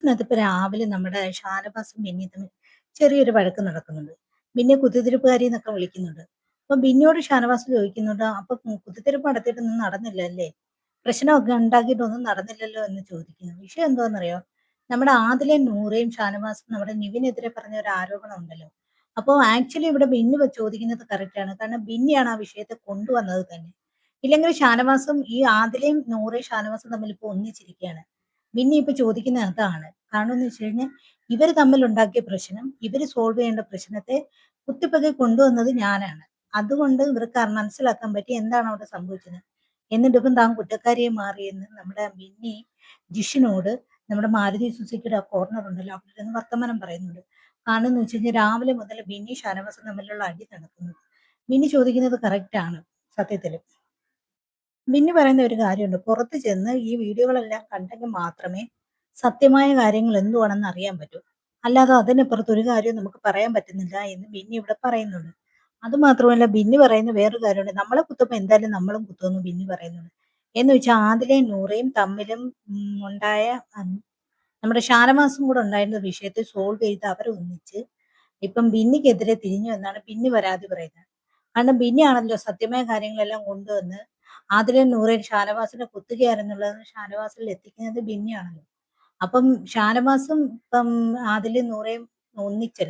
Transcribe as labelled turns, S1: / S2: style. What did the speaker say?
S1: ഇതിനകത്ത് ഇപ്പൊ രാവിലെ നമ്മുടെ ഷാനവാസും ബിന്നിയും തമ്മിൽ ചെറിയൊരു വഴക്ക് നടക്കുന്നുണ്ട്. ബിന്നിയെ കുത്തിത്തിരിപ്പുകാരി എന്നൊക്കെ വിളിക്കുന്നുണ്ട്. അപ്പൊ ബിന്നിയോട് ഷാനവാസ് ചോദിക്കുന്നുണ്ട്, അപ്പൊ കുത്തിത്തിരിപ്പ് നടത്തിയിട്ടൊന്നും നടന്നില്ലല്ലേ? പ്രശ്നമൊക്കെ ഉണ്ടാക്കിയിട്ടൊന്നും നടന്നില്ലല്ലോ എന്ന് ചോദിക്കുന്നു. വിഷയം എന്താണെന്നറിയോ? നമ്മുടെ ആദിലയും നൂറയും ഷാനവാസും നമ്മുടെ നിവിനെതിരെ പറഞ്ഞ ഒരു ആരോപണം ഉണ്ടല്ലോ. അപ്പോൾ ആക്ച്വലി ഇവിടെ ബിന്നി ചോദിക്കുന്നത് കറക്റ്റ് ആണ്. കാരണം ബിന്നിയാണ് ആ വിഷയത്തെ കൊണ്ടുവന്നത് തന്നെ. ഇല്ലെങ്കിൽ ഷാനവാസും ഈ ആദിലയും നൂറയും ഷാനവാസും തമ്മിൽ ഇപ്പൊ ഒന്നിച്ചിരിക്കുകയാണ്. ബിന്നി ഇപ്പൊ ചോദിക്കുന്നത് അതാണ്. കാരണം എന്ന് വെച്ച് കഴിഞ്ഞാൽ ഇവര് തമ്മിൽ ഉണ്ടാക്കിയ പ്രശ്നം, ഇവര് സോൾവ് ചെയ്യേണ്ട പ്രശ്നത്തെ കുത്തിപ്പൊക്കി കൊണ്ടുവന്നത് ഞാനാണ്. അതുകൊണ്ട് ഇവർക്ക് മനസ്സിലാക്കാൻ പറ്റി എന്താണ് അവിടെ സംഭവിച്ചത്. എന്നിട്ട് ഇപ്പം താൻ കുറ്റക്കാരിയെ മാറിയെന്ന് നമ്മുടെ ബിന്നി ജിഷിനോട് നമ്മുടെ മാരുതി സുസുക്കിയുടെ ആ കോർണർ ഉണ്ടല്ലോ അവിടെ നിന്ന് വർത്തമാനം പറയുന്നുണ്ട്. കാരണം എന്ന് വെച്ച് കഴിഞ്ഞാൽ രാവിലെ മുതൽ ബിന്നി ഷാനവാസും തമ്മിലുള്ള അടി നടക്കുന്നത്. ബിന്നി ചോദിക്കുന്നത് കറക്റ്റ് ആണ് സത്യത്തില്. ബിന്നി പറയുന്ന ഒരു കാര്യമുണ്ട്. പുറത്ത് ചെന്ന് ഈ വീഡിയോകളെല്ലാം കണ്ടെങ്കിൽ മാത്രമേ സത്യമായ കാര്യങ്ങൾ എന്തുവാണെന്ന് അറിയാൻ പറ്റൂ. അല്ലാതെ അതിനപ്പുറത്ത് ഒരു കാര്യവും നമുക്ക് പറയാൻ പറ്റുന്നില്ല എന്ന് ബിന്നി ഇവിടെ പറയുന്നുണ്ട്. അതുമാത്രമല്ല ബിന്നി പറയുന്ന വേറൊരു കാര്യമുണ്ട്. നമ്മളെ കുത്തുമ്പോൾ എന്തായാലും നമ്മളും കുത്തുമെന്ന് ബിന്നി പറയുന്നുണ്ട്. എന്ന് വെച്ചാൽ ആദിലയും നൂറയും തമ്മിലും ഉണ്ടായ ഉം, നമ്മുടെ ഷാനവാസും കൂടെ ഉണ്ടായിരുന്ന വിഷയത്തെ സോൾവ് ചെയ്ത് അവരൊന്നിച്ച് ഇപ്പം ബിന്നിക്കെതിരെ തിരിഞ്ഞു എന്നാണ് ബിന്നി പരാതി പറയുന്നത്. കാരണം ബിന്നിയാണല്ലോ സത്യമായ കാര്യങ്ങളെല്ലാം കൊണ്ടുവന്ന് ആദിലും നൂറേം ഷാനവാസിനെ കുത്തുകയായിരുന്നുള്ളത് ഷാനവാസിൽ എത്തിക്കുന്നത് ബിന്നിയാണല്ലോ. അപ്പം ഷാനവാസും ഇപ്പം ആദിലും നൂറേം ഒന്നിച്ചല്ലോ.